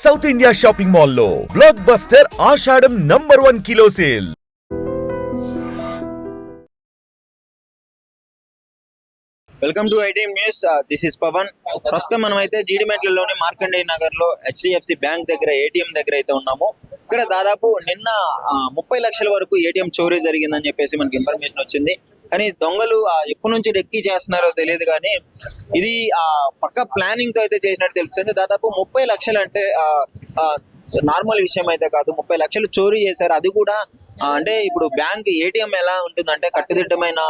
South India shopping మాల్లో blockbuster Ashadam #1 kilo sale. Welcome to ITM news. This is Pavan. ప్రస్తుతం మనం అయితే జీడిమెట్లలోని మార్కండేయ నగర్ లో హెచ్డిఎఫ్సి బ్యాంక్ దగ్గర ఏటీఎం దగ్గర అయితే ఉన్నాము. ఇక్కడ దాదాపు నిన్న 30 లక్షల వరకు ఏటీఎం చోరీ జరిగిందని చెప్పేసి మనకి ఇన్ఫర్మేషన్ వచ్చింది. కానీ దొంగలు ఎప్పటి నుంచి రెక్కి చేస్తున్నారో తెలియదు, కానీ ఇది పక్క ప్లానింగ్ తో అయితే చేసినట్టు తెలుస్తుంది. దాదాపు 30 లక్షలు అంటే నార్మల్ విషయం అయితే కాదు. 30 లక్షలు చోరీ చేశారు. అది కూడా అంటే ఇప్పుడు బ్యాంక్ ఏటీఎం ఎలా ఉంటుందంటే కట్టుదిట్టమైన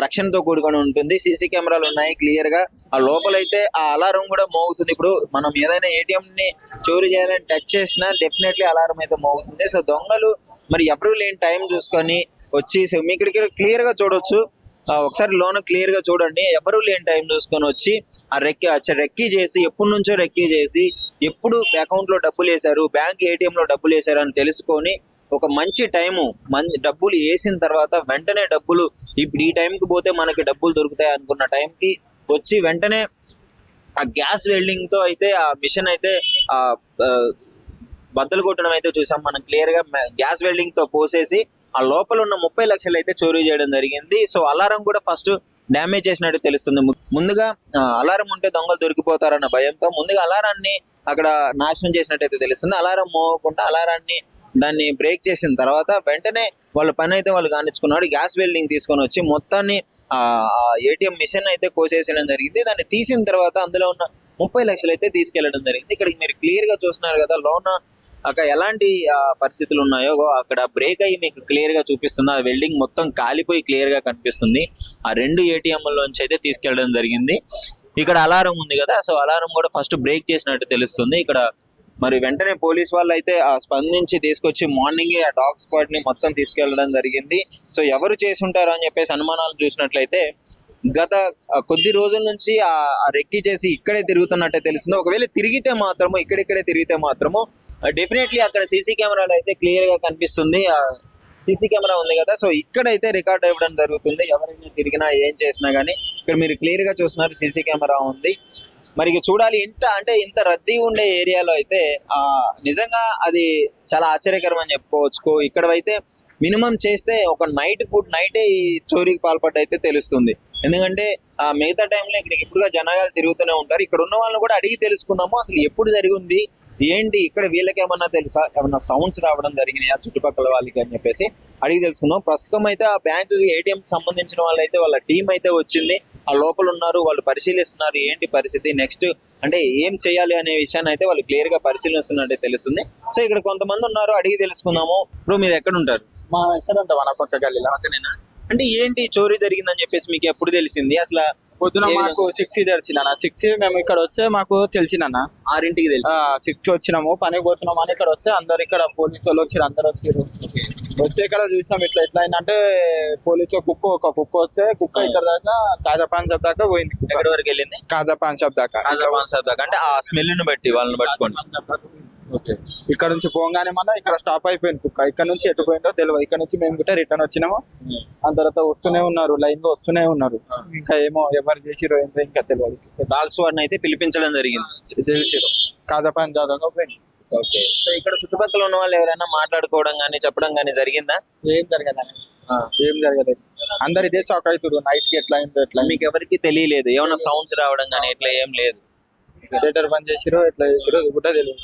రక్షణతో కూడుకొని ఉంటుంది. సీసీ కెమెరాలు ఉన్నాయి క్లియర్ గా. ఆ లోపలైతే ఆ అలారం కూడా మోగుతుంది. ఇప్పుడు మనం ఏదైనా ఏటీఎం ని చోరీ చేయాలని టచ్ చేసినా డెఫినెట్లీ అలారం అయితే మోగుతుంది. సో దొంగలు మరి ఎవరు లేని టైం చూసుకొని వచ్చి మీ ఇక్కడికి క్లియర్ గా చూడొచ్చు. ఒకసారి లోన క్లియర్ గా చూడండి. ఎవరు లేని టైం చూసుకొని వచ్చి ఆ రెక్కీ చేసి ఎప్పటి నుంచో రెక్కీ చేసి ఎప్పుడు అకౌంట్ లో డబ్బులు వేశారు, బ్యాంక్ ఏటీఎం లో డబ్బులు వేశారు అని తెలుసుకొని ఒక మంచి టైము డబ్బులు వేసిన తర్వాత వెంటనే డబ్బులు ఇప్పుడు ఈ టైంకి పోతే మనకి డబ్బులు దొరుకుతాయి అనుకున్న టైంకి వచ్చి వెంటనే ఆ గ్యాస్ వెల్డింగ్ తో అయితే ఆ మిషన్ అయితే బద్దలు కొట్టడం అయితే చూసాం మనం క్లియర్ గా. గ్యాస్ వెల్డింగ్ తో పోసేసి ఆ లోపల ఉన్న 30 లక్షలు అయితే చోరీ చేయడం జరిగింది. సో అలారం కూడా ఫస్ట్ డ్యామేజ్ చేసినట్టు తెలుస్తుంది. ముందుగా అలారం ఉంటే దొంగలు దొరికిపోతారన్న భయంతో ముందుగా అలారాన్ని అక్కడ నాశనం చేసినట్టయితే తెలుస్తుంది. అలారం మోగకుండా అలారాన్ని దాన్ని బ్రేక్ చేసిన తర్వాత వెంటనే వాళ్ళ పని అయితే వాళ్ళు కానిచ్చుకున్నాడు. గ్యాస్ వెల్డింగ్ తీసుకొని వచ్చి మొత్తాన్ని ఏటీఎం మిషన్ అయితే కోసేయడం జరిగింది. దాన్ని తీసిన తర్వాత అందులో ఉన్న 30 లక్షలు అయితే తీసుకెళ్లడం జరిగింది. ఇక్కడ మీరు క్లియర్ గా చూస్తున్నారు కదా, లోన అక్కడ ఎలాంటి పరిస్థితులు ఉన్నాయో అక్కడ బ్రేక్ అయ్యి మీకు క్లియర్ గా చూపిస్తుంది. ఆ వెల్డింగ్ మొత్తం కాలిపోయి క్లియర్ గా కనిపిస్తుంది. ఆ 2 ఏటీఎంలోంచి అయితే తీసుకెళ్లడం జరిగింది. ఇక్కడ అలారం ఉంది కదా, సో అలారం కూడా ఫస్ట్ బ్రేక్ చేసినట్టు తెలుస్తుంది. ఇక్కడ మరి వెంటనే పోలీస్ వాళ్ళు అయితే స్పందించి తీసుకొచ్చి మార్నింగే ఆ డాగ్ స్క్వాడ్ ని మొత్తం తీసుకెళ్లడం జరిగింది. సో ఎవరు చేసి ఉంటారు అని చెప్పేసి అనుమానాలు చూసినట్లయితే గత కొద్ది రోజుల నుంచి ఆ రెక్కి చేసి ఇక్కడే తిరుగుతున్నట్టే తెలుస్తుంది. ఒకవేళ తిరిగితే మాత్రము ఇక్కడిక్కడే తిరిగితే మాత్రము డెఫినెట్లీ అక్కడ సీసీ కెమెరాలు అయితే క్లియర్ గా కనిపిస్తుంది. సీసీ కెమెరా ఉంది కదా, సో ఇక్కడైతే రికార్డ్ ఇవ్వడం జరుగుతుంది. ఎవరైనా తిరిగినా ఏం చేసినా గానీ ఇక్కడ మీరు క్లియర్ గా చూస్తున్నారు సీసీ కెమెరా ఉంది. మరి చూడాలి, ఇంత రద్దీ ఉండే ఏరియాలో అయితే నిజంగా అది చాలా ఆశ్చర్యకరం అని చెప్పుకోవచ్చు. ఇక్కడ అయితే మినిమం చేస్తే ఒక నైటే ఈ చోరీకి పాల్పడ్డైతే తెలుస్తుంది. ఎందుకంటే మిగతా టైంలో ఇక్కడికి ఎప్పుడుగా జనాలు తిరుగుతూనే ఉంటారు. ఇక్కడ ఉన్న వాళ్ళని కూడా అడిగి తెలుసుకున్నాము అసలు ఎప్పుడు జరిగింది ఏంటి, ఇక్కడ వీళ్ళకి ఏమన్నా తెలుసా, ఏమన్నా సౌండ్స్ రావడం జరిగినాయా చుట్టుపక్కల వాళ్ళకి అని చెప్పేసి అడిగి తెలుసుకున్నాం. ప్రస్తుతం అయితే ఆ బ్యాంకు ఏటీఎం సంబంధించిన వాళ్ళు అయితే వాళ్ళ టీం అయితే వచ్చింది. ఆ లోపల ఉన్నారు, వాళ్ళు పరిశీలిస్తున్నారు ఏంటి పరిస్థితి, నెక్స్ట్ అంటే ఏం చేయాలి అనే విషయాన్ని అయితే వాళ్ళు క్లియర్ గా పరిశీలిస్తున్నట్టే తెలుస్తుంది. సో ఇక్కడ కొంతమంది ఉన్నారు, అడిగి తెలుసుకుందాము. ఇప్పుడు మీరు ఎక్కడ ఉంటారు? మా ఎక్కడ ఉంటాం మన పక్క గల్లీలో. అంటే ఏంటి చోరీ జరిగిందని చెప్పేసి మీకు ఎప్పుడు తెలిసింది? అసలు పొద్దున మాకు 6 తెలిసిన 6 మేము ఇక్కడ వస్తే మాకు తెలిసిన 6ంటికి తెలుసు. 6కి వచ్చినాము, పనికి పోతున్నాం అని ఇక్కడ వస్తే అందరు ఇక్కడ పోలీసు వాళ్ళు వచ్చారు, అందరు వచ్చారు. వస్తే ఇక్కడ చూసినాం ఇట్లా అయిందంటే పోలీసు ఒక కుక్క వస్తే కుక్క ఇక్కడ దాకా కాజాపాన్ షాప్ దాకా పోయింది. ఎక్కడి వరకు వెళ్ళింది? కాజాపాన్ షాప్ దాకా. అంటే ఆ స్మెల్ ని బట్టి వాళ్ళని పట్టుకోండి. ఇక్కడ నుంచి పోగానే మన ఇక్కడ స్టాప్ అయిపోయింది కుక్క. ఇక్కడ నుంచి ఎటు పోయిందో తెలియదు. ఇక్కడ నుంచి మేము కూడా రిటర్న్ వచ్చినాము. ఆ తర్వాత వస్తూనే ఉన్నారు, లైన్ లో వస్తూనే ఉన్నారు. ఇంకా ఏమో ఎవరు చేసిరో ఏంటో ఇంకా తెలియదు. డాగ్స్ వాడిని అయితే పిలిపించడం జరిగింది. చేసిరు కాజాపాన్ దాకా పోయింది. ఓకే. సో ఇక్కడ చుట్టుపక్కల ఉన్న వాళ్ళు ఎవరైనా మాట్లాడుకోవడం కానీ చెప్పడం కానీ జరిగిందా? ఏం జరగలేదు. అందరు ఇదే షాక్ అవుతారు నైట్ కి ఎట్లా అయిందో ఎట్లా. మీకు ఎవరికి తెలియలేదు ఏమైనా సౌండ్స్ రావడం కానీ ఇట్లా ఏం లేదు? థియేటర్ బంద్ చేసిరో ఎట్లా చేసిరో కూడా తెలియదు.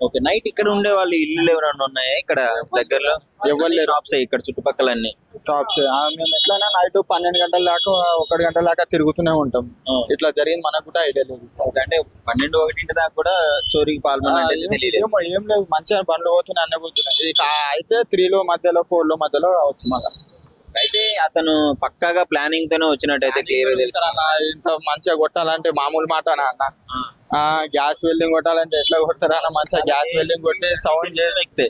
ఓకే. నైట్ ఇక్కడ ఉండే వాళ్ళు ఇల్లు ఎవరైనా ఉన్నాయా ఇక్కడ దగ్గరలో? ఎవరు షాప్స్ ఇక్కడ చుట్టుపక్కల అన్ని షాప్స్. మేము ఎట్లయినా నైట్ 12 గంటల దాకా 1 గంటల దాకా తిరుగుతూనే ఉంటాం. ఇట్లా జరిగింది మనకు కూడా ఐడియా లేదు. అంటే 12-1 దాకా కూడా చోరీకి పాల్గొన్నట్టు ఏం లేదు. మంచిగా బండ్లు పోతున్నాయి, అన్నీ పోతున్నాయి. అయితే 3లో మధ్యలో 4లో మధ్యలో రావచ్చు. మళ్ళీ అయితే అతను పక్కాగా ప్లానింగ్ తోనే వచ్చినట్టయితే క్లియర్ తెలుసు. ఇంత మంచిగా కొట్టాలంటే మామూలు మాటనా అన్న? గ్యాస్ వెల్డింగ్ కొట్టాలంటే ఎట్లా కొడతారా అన్న? మంచిగా గ్యాస్ వెల్డింగ్ కొట్టి సౌండ్ చేయలేకపోతే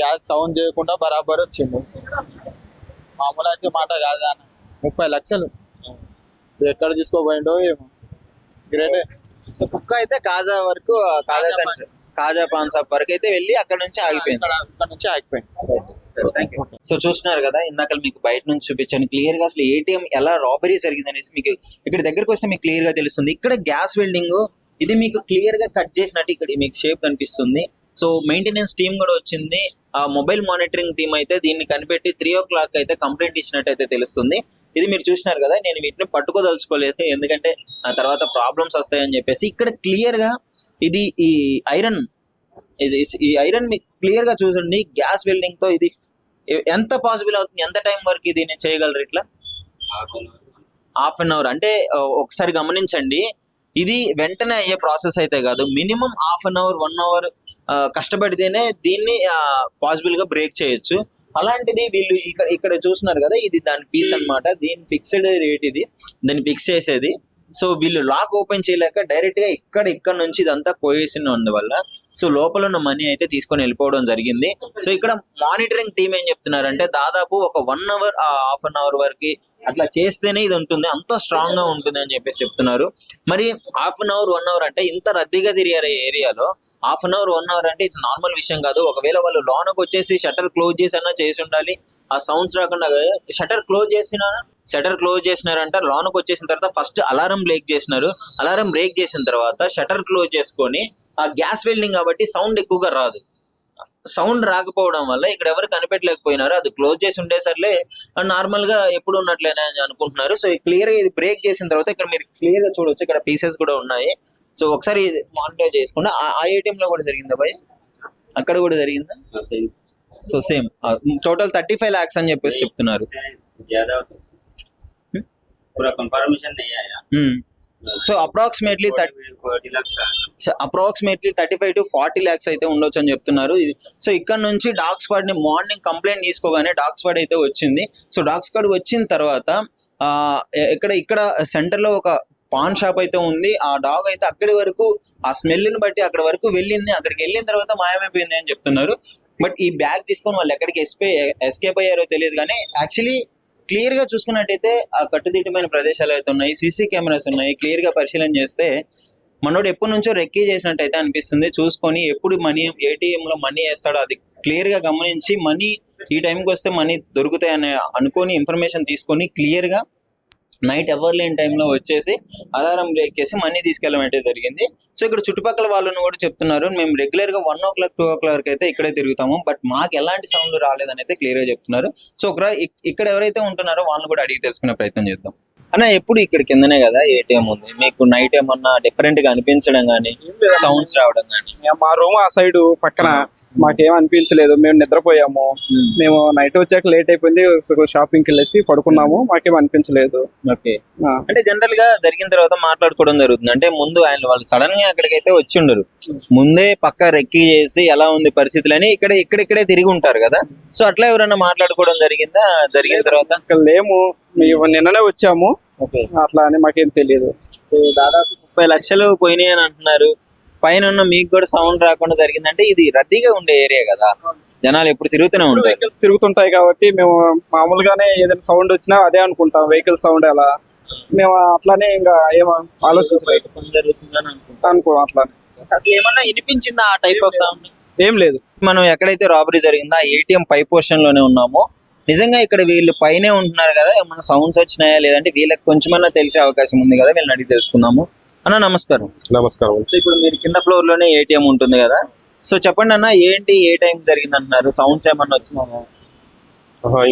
గ్యాస్ సౌండ్ చేయకుండా బరాబర్ వచ్చింది. మామూలు అయితే మాట కాదు అన్న. 30 లక్షలు ఎక్కడ తీసుకోపోయిండో ఏమో. గ్రేట్. సో కుక్క అయితే కాజా వరకు కాజా పాన్ షాప్ వరకు అయితే వెళ్ళి అక్కడ నుంచి ఆగిపోయింది. సో చూస్తున్నారు కదా, ఇందాక మీకు బయట నుంచి చూపించాను క్లియర్ గా అసలు ఏటీఎం ఎలా రాబరీ జరిగింది అనేసి మీకు ఇక్కడ దగ్గరకు వస్తే మీకు క్లియర్ గా తెలుస్తుంది. ఇక్కడ గ్యాస్ వెల్డింగ్ ఇది మీకు క్లియర్ గా కట్ చేసినట్టు ఇక్కడ మీకు షేప్ కనిపిస్తుంది. సో మెయింటెనెన్స్ టీమ్ కూడా వచ్చింది. ఆ మొబైల్ మానిటరింగ్ టీమ్ అయితే దీన్ని కనిపెట్టి 3 o'clock అయితే కంప్లైంట్ ఇచ్చినట్టు అయితే తెలుస్తుంది. ఇది మీరు చూసినారు కదా, నేను వీటిని పట్టుకోదలుచుకోలేదు ఎందుకంటే ఆ తర్వాత ప్రాబ్లమ్స్ వస్తాయని చెప్పేసి. ఇక్కడ క్లియర్ గా ఇది ఈ ఐరన్ మీకు క్లియర్ గా చూడండి. గ్యాస్ వెల్డింగ్ తో ఇది ఎంత పాసిబుల్ అవుతుంది, ఎంత టైం వరకు దీన్ని చేయగలరు ఇట్లా? హాఫ్ అన్ అవర్ అంటే ఒకసారి గమనించండి, ఇది వెంటనే అయ్యే ప్రాసెస్ అయితే కాదు. Minimum half an hour 1 hour కష్టపడితేనే దీన్ని పాసిబుల్ గా బ్రేక్ చేయొచ్చు. అలాంటిది వీళ్ళు ఇక్కడ చూస్తున్నారు కదా, ఇది దాని పీస్ అన్నమాట. దీని ఫిక్స్డ్ రేట్ ఇది, దాన్ని ఫిక్స్ చేసేది. సో వీళ్ళు లాక్ ఓపెన్ చేయలేక డైరెక్ట్ గా ఇక్కడ నుంచి ఇదంతా కోయేసిన వల్ల సో లోపల ఉన్న మనీ అయితే తీసుకొని వెళ్ళిపోవడం జరిగింది. సో ఇక్కడ మానిటరింగ్ టీమ్ ఏం చెప్తున్నారంటే దాదాపు ఒక 1 hour హాఫ్ అన్ అవర్ వరకు అట్లా చేస్తేనే ఇది ఉంటుంది, అంత స్ట్రాంగ్ గా ఉంటుంది అని చెప్పేసి చెప్తున్నారు. మరి హాఫ్ అన్ అవర్ 1 hour అంటే ఇంత రద్దీగా తిరిగారు ఏరియాలో, హాఫ్ అన్ అవర్ 1 hour అంటే ఇది నార్మల్ విషయం కాదు. ఒకవేళ వాళ్ళు లోనకు వచ్చేసి షట్టర్ క్లోజ్ చేసి అన్నా చేసి ఉండాలి, ఆ సౌండ్స్ రాకుండా. Shutter close చేసినారంట. లోనకు వచ్చేసిన తర్వాత ఫస్ట్ అలారం బ్రేక్ చేసినారు. అలారం బ్రేక్ చేసిన తర్వాత షట్టర్ క్లోజ్ చేసుకొని, ఆ గ్యాస్ వెల్డింగ్ కాబట్టి సౌండ్ ఎక్కువగా రాదు. సౌండ్ రాకపోవడం వల్ల ఇక్కడ ఎవరు కనిపెట్టలేకపోయినారు. అది క్లోజ్ చేసి ఉండేసరిలే నార్మల్ గా ఎప్పుడు ఉన్నట్లేనే అని అనుకుంటున్నారు. సో క్లియర్ గా ఇది బ్రేక్ చేసిన తర్వాత ఇక్కడ మీరు క్లియర్ గా చూడొచ్చు, ఇక్కడ పీసెస్ కూడా ఉన్నాయి. సో ఒకసారి మానిటర్ చేసుకుంటే ఆ ఏటీఎం లో కూడా జరిగిందా భయ్? అక్కడ కూడా జరిగిందా? సో సేమ్ టోటల్ 35 lakhs అని చెప్పేసి చెప్తున్నారు. సో అప్రాక్సిమేట్లీ 35 to 40 lakhs అయితే ఉండొచ్చు అని చెప్తున్నారు. సో ఇక్కడ నుంచి డాగ్ స్క్వాడ్ ని మార్నింగ్ కంప్లైంట్ తీసుకోగానే డాగ్ స్క్వాడ్ అయితే వచ్చింది. సో డాగ్ స్క్వాడ్ వచ్చిన తర్వాత ఇక్కడ సెంటర్ లో ఒక పాన్ షాప్ అయితే ఉంది. ఆ డాగ్ అయితే అక్కడి వరకు ఆ స్మెల్ ని బట్టి అక్కడ వరకు వెళ్ళింది. అక్కడికి వెళ్ళిన తర్వాత మాయమైపోయింది అని చెప్తున్నారు. బట్ ఈ బ్యాగ్ తీసుకొని వాళ్ళు ఎక్కడికి ఎస్కేప్ అయ్యారో తెలియదు. కానీ యాక్చువల్లీ క్లియర్ గా చూసుకున్నట్టయితే ఆ కట్టుదిట్టమైన ప్రదేశాలు అయితే ఉన్నాయి, సీసీ కెమెరాస్ ఉన్నాయి. క్లియర్ గా పరిశీలన చేస్తే మనోడు ఎప్పటి నుంచో రెక్కీ చేసినట్టయితే అనిపిస్తుంది. చూసుకొని ఎప్పుడు మనీ ఏటీఎం లో మనీ వేస్తాడో అది క్లియర్ గా గమనించి మనీ ఈ టైంకి వస్తే మనీ దొరుకుతాయని అనుకొని ఇన్ఫర్మేషన్ తీసుకొని క్లియర్ గా నైట్ ఎవరు లేని టైంలో వచ్చేసి అలారం బ్రేక్ చేసి మనీ తీసుకెళ్ళడం అయితే జరిగింది. సో ఇక్కడ చుట్టుపక్కల వాళ్ళని కూడా చెప్తున్నారు, మేము రెగ్యులర్ గా 1 o'clock 2 o'clock అయితే ఇక్కడే తిరుగుతాము, బట్ మాకు ఎలాంటి సౌండ్ రాలేదని అయితే క్లియర్ గా చెప్తున్నారు. సో ఇక్కడ ఎవరైతే ఉంటున్నారో వాళ్ళని కూడా అడిగి తెలుసుకునే ప్రయత్నం చేద్దాం. అన్న ఎప్పుడు ఇక్కడ కిందనే కదా ఏటీఎం ఉంది, మీకు నైట్ ఏమన్నా డిఫరెంట్ గా అనిపించడం కానీ సౌండ్స్ రావడం కానీ? మా రూమ్ ఆ సైడ్ పక్కన మాకేం అనిపించలేదు. మేము నిద్రపోయాము. మేము నైట్ వచ్చాక లేట్ అయిపోయింది, షాపింగ్కి వెళ్ళేసి పడుకున్నాము. మాకేం అనిపించలేదు. ఓకే, అంటే జనరల్ గా జరిగిన తర్వాత మాట్లాడుకోవడం జరుగుతుంది. అంటే ముందు వాళ్ళు సడన్ గా అక్కడికైతే వచ్చి ఉండరు, ముందే పక్క రెక్కీ చేసి ఎలా ఉంది పరిస్థితులు అని ఇక్కడిక్కడే తిరిగి ఉంటారు కదా. సో అట్లా ఎవరైనా మాట్లాడుకోవడం జరిగిందా? జరిగిన తర్వాత ఇక్కడ లేము, నిన్ననే వచ్చాము. అట్లా అని మాకేం తెలియదు. సో దాదాపు 30 lakhs పోయినాయి అని అంటున్నారు. పైన ఉన్న మీకు కూడా సౌండ్ రాకుండా జరిగిందంటే ఇది రద్దీగా ఉండే ఏరియా కదా, జనాలు ఎప్పుడు తిరుగుతూనే ఉంటారు, వెహికల్స్ తిరుగుతుంటాయి కాబట్టి మేము మామూలుగానే ఏదైనా సౌండ్ వచ్చినా అదే అనుకుంటాం, వెహికల్ సౌండ్ అలా. మేము అట్లానే ఇంకా ఏమో ఆలోచించలేదు అనుకో. అట్లానే అసలు ఏమన్నా వినిపించిందా ఆ టైప్ ఆఫ్ సౌండ్? ఏం లేదు. మనం ఎక్కడైతే రాబరీ జరిగిందో ఆ ఏటీఎం పై పోర్షన్ లోనే ఉన్నామో. నిజంగా ఇక్కడ వీళ్ళు పైనే ఉంటున్నారు కదా, ఏమన్నా సౌండ్స్ వచ్చినాయా లేదంటే వీళ్ళకి కొంచెమన్నా తెలిసే అవకాశం ఉంది కదా, వీళ్ళని అడిగి తెలుసుకుందాము. అన్న నమస్కారం. నమస్కారం. సో ఇప్పుడు మీరు కింద ఫ్లోర్ లోనే ఏటీఎం ఉంటుంది కదా, సో చెప్పండి అన్న, ఏంటి ఏ టైం జరిగింది అంటున్నారు, సౌండ్స్ ఏమన్నా వచ్చినాయా?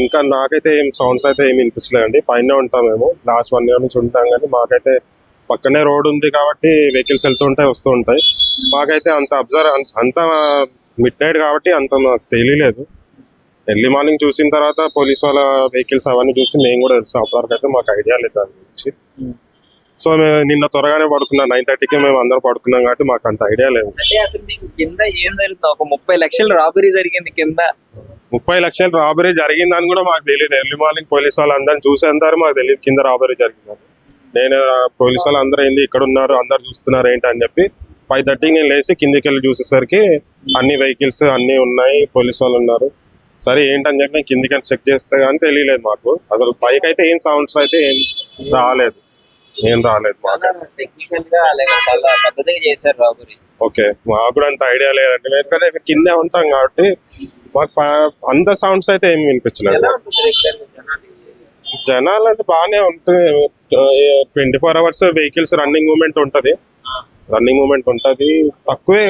ఇంకా నాకైతే ఏం సౌండ్స్ అయితే ఏమి వినిపించలేదండి. పైన ఉంటాం మేము, లాస్ట్ 1 year నుంచి ఉంటాం. కానీ మాకైతే పక్కనే రోడ్ ఉంది కాబట్టి వెహికల్స్ వెళ్తుంటాయి వస్తూ ఉంటాయి. మాకైతే అంత మిడ్ నైట్ కాబట్టి అంత మాకు తెలియలేదు. ఎర్లీ మార్నింగ్ చూసిన తర్వాత పోలీస్ వాళ్ళ వెహికల్స్ అవన్నీ చూసి మేము కూడా తెలుసు. అప్పటివరకు అయితే మాకు ఐడియా లేదు దాని గురించి. సో మేము నిన్న త్వరగానే పడుకున్నాం, 9:30కి మేము అందరం పడుకున్నాం కాబట్టి మాకు అంత ఐడియా లేదు. అంటే అసలు మీకు కింద ఏం జరుగుతుంది? ఒక 30 lakhs రాబరీ జరిగింది కింద. 30 lakhs రాబరీ జరిగిందని కూడా మాకు తెలియదు. ఎర్లీ మార్నింగ్ పోలీస్ వాళ్ళు అందరిని చూసేంతారు మాకు తెలియదు కింద రాబరీ జరిగిందని. నేను పోలీస్ వాళ్ళు అందరూ ఏంది ఇక్కడ ఉన్నారు, అందరు చూస్తున్నారు ఏంటి అని చెప్పి 5:30కి నేను లేచి కిందికి వెళ్ళి చూసేసరికి అన్ని వెహికల్స్ అన్ని ఉన్నాయి, పోలీస్ వాళ్ళు ఉన్నారు. సరే ఏంటని చెప్పి నేను కిందికి వెళ్ళి చెక్ చేస్తే కానీ తెలియలేదు మాకు. అసలు పైకి అయితే ఏం సౌండ్స్ అయితే ఏం రాలేదు. టెక్నికల్ గా చాలా పద్ధతిగా చేశారు రాబరీ. ఓకే, మాకు కూడా అంత ఐడియా లేదండి, ఎందుకంటే కిందే ఉంటాం కాబట్టి మాకు అంత సౌండ్స్ అయితే ఏమి వినిపించలేదు. జనాలు అంటే బాగానే ఉంటుంది, 24 hours వెహికల్స్ రన్నింగ్ మూమెంట్ ఉంటది. రన్నింగ్ మూమెంట్ ఉంటుంది తక్కువే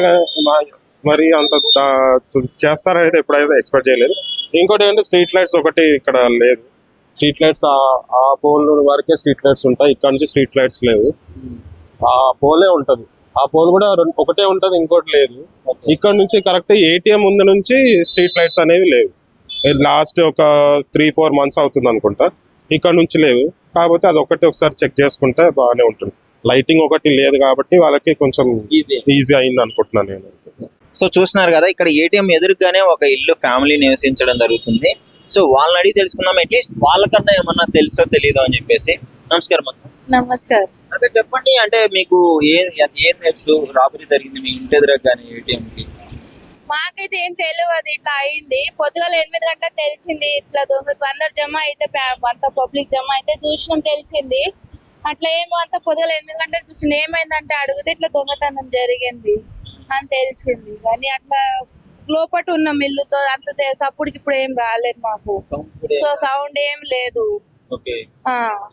మరి అంత చేస్తారని అయితే ఎప్పుడైతే ఎక్స్పెక్ట్ చేయలేదు. ఇంకోటి ఏంటంటే స్ట్రీట్ లైట్స్ ఒకటి ఇక్కడ లేదు. స్ట్రీట్ లైట్స్ ఆ పోల్ వరకే స్ట్రీట్ లైట్స్ ఉంటాయి, ఇక్కడ నుంచి స్ట్రీట్ లైట్స్ లేవు. ఆ పోలే ఉంటది, ఆ పోల్ కూడా ఒకటే ఉంటది, ఇంకోటి లేదు. ఇక్కడ నుంచి కరెక్ట్ ఏటీఎం ముందు నుంచి స్ట్రీట్ లైట్స్ అనేవి లేవు. లాస్ట్ ఒక 3-4 months అవుతుంది అనుకుంటా, ఇక్కడ నుంచి లేవు. కాకపోతే అది ఒకటి ఒకసారి చెక్ చేసుకుంటే బాగానే ఉంటుంది. లైటింగ్ ఒకటి లేదు కాబట్టి వాళ్ళకి కొంచెం ఈజీ అయింది అనుకుంటున్నాను నేను. సో చూస్తున్నారు కదా, ఇక్కడ ఏటీఎం ఎదురుగానే ఒక ఇల్లు ఫ్యామిలీ నివసించడం జరుగుతుంది. సో వాళ్ళని అడిగి తెలుసుకుందాం, అట్లీస్ట్ వాళ్ళకన్నా ఏమన్నా తెలుసో తెలీదో అని చెప్పేసి. నమస్కారం అక్క. నమస్కారం. అదే చెప్పండి, అంటే మీకు ఏం తెలుసు రాబరీ జరిగింది మీ ఇంటి ఎదురు కానీ ఏటీఎం కి? మాకైతే ఏం తెలియదు, అది ఇట్లా అయింది. పొద్దుగాల 8 గంటలకు తెలిసింది ఇట్లా దొంగలు అందరు జమ అయితే, అంత పబ్లిక్ జమ అయితే చూసినాం, తెలిసింది. అట్లా ఏమో అంత పొద్దుగాల 8 గంటలకు చూసిన ఏమైందంటే అడిగితే ఇట్లా దొంగతనం జరిగింది అని తెలిసింది. కానీ అట్లా లోపట ఉన్న మిల్లుతో అంత తెలుసు. అప్పటికి ఇప్పుడు ఏం రాలేదు మాకు, సో సౌండ్ ఏం లేదు.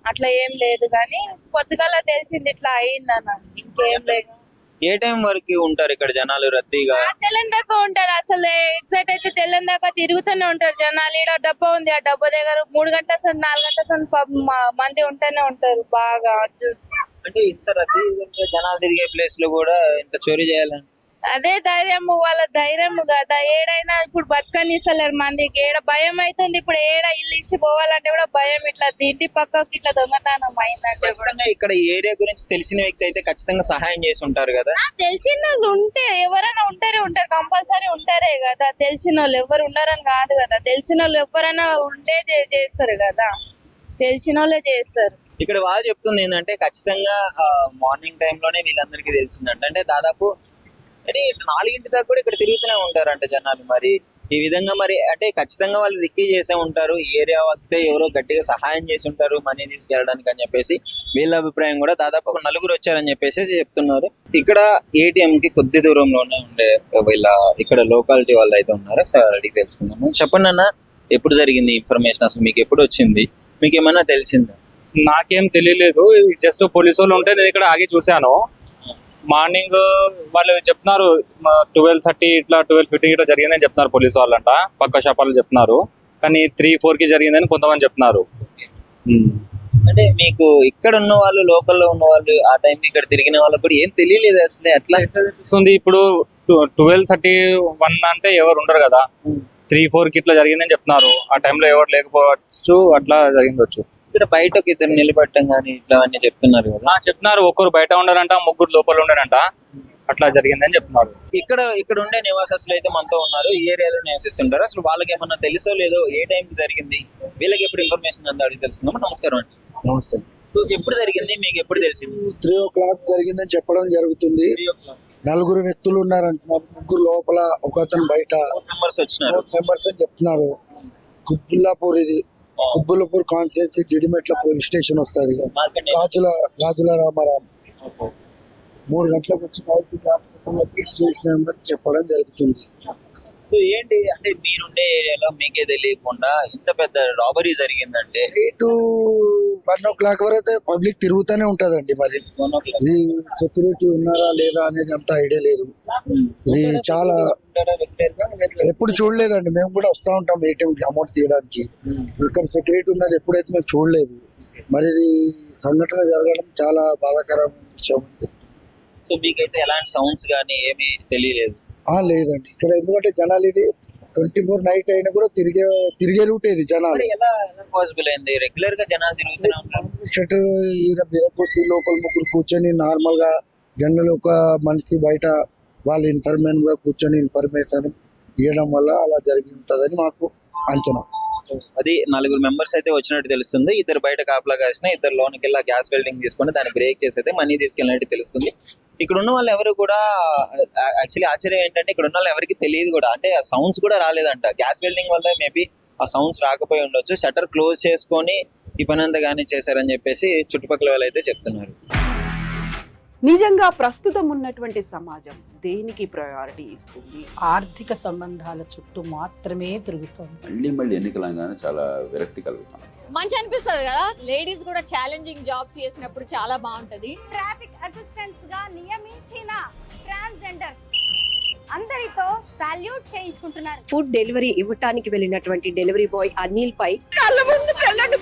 అట్లా ఏం లేదు, కానీ పొద్దుగాల తెలిసింది ఇట్లా అయిందన్న, ఇంకేం లేదు. ఏ టైం వరకు ఉంటారు ఇక్కడ జనాలు రద్దీగా? తెల్లని దాకా ఉంటారు, అసలు ఎగ్జాక్ట్ అయితే తెల్లని దాకా తిరుగుతూనే ఉంటారు జనాలు. ఈడ డబ్బా ఉంది, ఆ డబ్బా దగ్గర 3 గంటల సంది 4 గంటల సంది మంది ఉంటూనే ఉంటారు బాగా. అంటే ఇంత రద్దీ జనాలు తిరిగే ప్లేస్ లో కూడా ఇంత చోరీ చేయాలని? అదే ధైర్యము, వాళ్ళ ధైర్యము కదా. ఏడైనా ఇప్పుడు బతకనిస్తలేరు మందికి, ఏడ భయం అవుతుంది. ఇప్పుడు ఏడ ఇల్లు ఇచ్చి పోవాలంటే కూడా భయం. ఇట్లా ఇంటి పక్కకి ఇట్లా దొంగతనం అయిందంటే ఖచ్చితంగా ఇక్కడ ఏరియా గురించి తెలిసిన వ్యక్తి అయితే ఖచ్చితంగా సహాయం చేసి ఉంటారు కదా. తెలిసిన వాళ్ళు ఉంటే ఎవరైనా ఉంటారు, కంపల్సరీ ఉంటారే కదా. తెలిసిన వాళ్ళు ఎవరు ఉన్నారని కాదు కదా, తెలిసిన వాళ్ళు ఎవరైనా ఉంటే చేస్తారు కదా, తెలిసిన వాళ్ళే చేస్తారు. ఇక్కడ వాళ్ళు చెప్తుంది ఏంటంటే ఖచ్చితంగా మార్నింగ్ టైంలోనే వీళ్ళందరికీ తెలిసిందంట. అంటే దాదాపు 4 దాకా కూడా ఇక్కడ తిరుగుతూనే ఉంటారంట జనాలు. మరి ఈ విధంగా మరి అంటే ఖచ్చితంగా వాళ్ళు రిక్కీ చేసే ఉంటారు, ఈ ఏరియా వస్తే ఎవరో గట్టిగా సహాయం చేసి ఉంటారు మనీ తీసుకెళ్ళడానికి అని చెప్పేసి వీళ్ళ అభిప్రాయం. కూడా దాదాపు ఒక 4 వచ్చారని చెప్పేసి చెప్తున్నారు. ఇక్కడ ఏటీఎం కి కొద్ది దూరంలోనే ఉండే వీళ్ళ ఇక్కడ లోకాలిటీ వాళ్ళు అయితే ఉన్నారు. సార్ అడిగి తెలుసుకున్నాము. చెప్పండి అన్న, ఎప్పుడు జరిగింది ఇన్ఫర్మేషన్, అసలు మీకు ఎప్పుడు వచ్చింది, మీకు ఏమన్నా తెలిసిందా? నాకేం తెలియలేదు, జస్ట్ పోలీసు వాళ్ళు ఉంటే నేను ఇక్కడ ఆగి చూశాను. మార్నింగ్ వాళ్ళు చెప్తున్నారు 12:30 ఇట్లా 12:50 ఇట్లా జరిగిందని చెప్తున్నారు పోలీసు వాళ్ళంట, పక్క షాపాలు చెప్తున్నారు. కానీ 3-4కి జరిగిందని కొంతమంది చెప్తున్నారు. అంటే మీకు ఇక్కడ ఉన్న వాళ్ళు, లోకల్లో ఉన్న వాళ్ళు, ఆ టైంకి ఇక్కడ తిరిగిన వాళ్ళకి కూడా ఏం తెలియలేదు అసలు ఎట్లా తెలుస్తుంది? ఇప్పుడు 12:30-1 అంటే ఎవరు ఉండరు కదా, 3-4కి ఇట్లా జరిగిందని చెప్తున్నారు. ఆ టైంలో ఎవరు లేకపోవచ్చు, అట్లా జరిగిందవచ్చు. ఇక్కడ బయట ఒక 2 నిలబెట్టడం కానీ ఇట్లా అన్ని చెప్తున్నారు కదా. చెప్తున్నారు, ఒక్కరు బయట ఉండారంట, 3 లోపల ఉండారంట, అట్లా జరిగిందని చెప్తున్నారు. ఇక్కడ ఉండే నివాసస్తులు అయితే మనతో ఉన్నారు, ఈ ఏరియాలో నివసిస్తుంటారు. అసలు వాళ్ళకి ఏమన్నా తెలుసో లేదో, ఏ టైంకి జరిగింది, వీళ్ళకి ఎప్పుడు ఇన్ఫర్మేషన్ అంతా అడిగి తెలుసుకుందాం. నమస్కారం అండి. నమస్తే. సో ఎప్పుడు జరిగింది, మీకు ఎప్పుడు తెలిసింది? 3 o'clock జరిగిందని చెప్పడం జరుగుతుంది. 4 వ్యక్తులు ఉన్నారంటున్నారు, 3 లోపల, ఒక అతను బయట. మెంబర్స్ వచ్చినారు, మెంబర్స్ అని చెప్తున్నారు. కుత్బుల్లాపూర్, ఇది Quthbullapur constituency Jeedimetla police station వస్తుంది. గాజుల రామారాం 3 గంటలకు వచ్చి చేసినామని చెప్పడం జరుగుతుంది. సో ఏంటి అంటే మీరుండే ఏరియాలో మీకే తెలియకుండా ఇంత పెద్ద రాబరీ జరిగిందంటే? 1 o'clock వరకు పబ్లిక్ తిరుగుతూనే ఉంటదండి. మరి ఇది సెక్యూరిటీ ఉన్నారా లేదా అనేది అంత ఐడియా లేదు. ఇది చాలా ఎప్పుడు చూడలేదండి, మేము కూడా వస్తూ ఉంటాం ఏటీఎం అమౌంట్ తీయడానికి. ఇక్కడ సెక్యూరిటీ ఉన్నది ఎప్పుడైతే మేము చూడలేదు. మరి ఇది సంఘటన జరగడం చాలా బాధాకరమైన విషయం. సో మీకైతే ఎలాంటి సౌండ్స్ కానీ ఏమీ తెలియలేదు? లేదండి, ఇక్కడ ఎందుకంటే జనాలు ఇది 24 నైట్ అయినా కూడా తిరిగే రూట్ ఇది. జనాలు ఎలా పాసిబుల్ అయింది? రెగ్యులర్ గా జనాలు తిరుగుతూనే ఉంటారు. షట్టర్ విరగొట్టి లోపల 3 కూర్చొని నార్మల్ గా జనరల్ ఒక మనిషి బయట వాళ్ళ ఇన్ఫర్మేషన్ గా కూర్చొని ఇన్ఫర్మేషన్ ఇవ్వడం వల్ల అలా జరిగి ఉంటుందని మాకు అంచనా. అది 4 మెంబర్స్ అయితే వచ్చినట్టు తెలుస్తుంది. 2 బయట కాపలా కాసిన, 2 లోనికి వెళ్ళి గ్యాస్ వెల్డింగ్ తీసుకొని దాన్ని బ్రేక్ చేసి అయితే మనీ తీసుకెళ్ళినట్టు తెలుస్తుంది. ఇక్కడ ఉన్న వాళ్ళు ఎవరు కూడా యాక్చువల్లీ ఆశ్చర్యం ఏంటంటే ఇక్కడ ఉన్న వాళ్ళు ఎవరికి తెలియదు కూడా, అంటే ఆ సౌండ్స్ కూడా రాలేదంట. గ్యాస్ వెల్డింగ్ వల్ల మేబీ ఆ సౌండ్స్ రాకపోయి ఉండొచ్చు. షట్టర్ క్లోజ్ చేసుకొని ఈ పని అంతా కానీ చేశారని చెప్పేసి చుట్టుపక్కల వాళ్ళు అయితే చెప్తున్నారు. నిజంగా ప్రస్తుతం ఉన్నటువంటి సమాజం దేనికి ప్రయారిటీ ఇస్తుంది? ఆర్థిక సంబంధాల చుట్టూ మాత్రమే తిరుగుతోంది. మళ్ళీ ఎన్నికలంగానే చాలా విరక్తి కలుగుతాం. మంచి అనిపిస్తుంది కదా, లేడీస్ కూడా ఛాలెంజింగ్ జాబ్స్ చేసినప్పుడు చాలా బాగుంటది. ట్రాఫిక్ అసిస్టెంట్స్ గా నియమించిన ట్రాన్స్జెండర్స్ అందరితో సాల్యూట్ చేయించుకుంటున్నారు. ఫుడ్ డెలివరీ ఇవ్వటానికి వెళ్ళినటువంటి డెలివరీ బాయ్ అనిల్ పై కళ్ళ ముందు పెళ్ళండి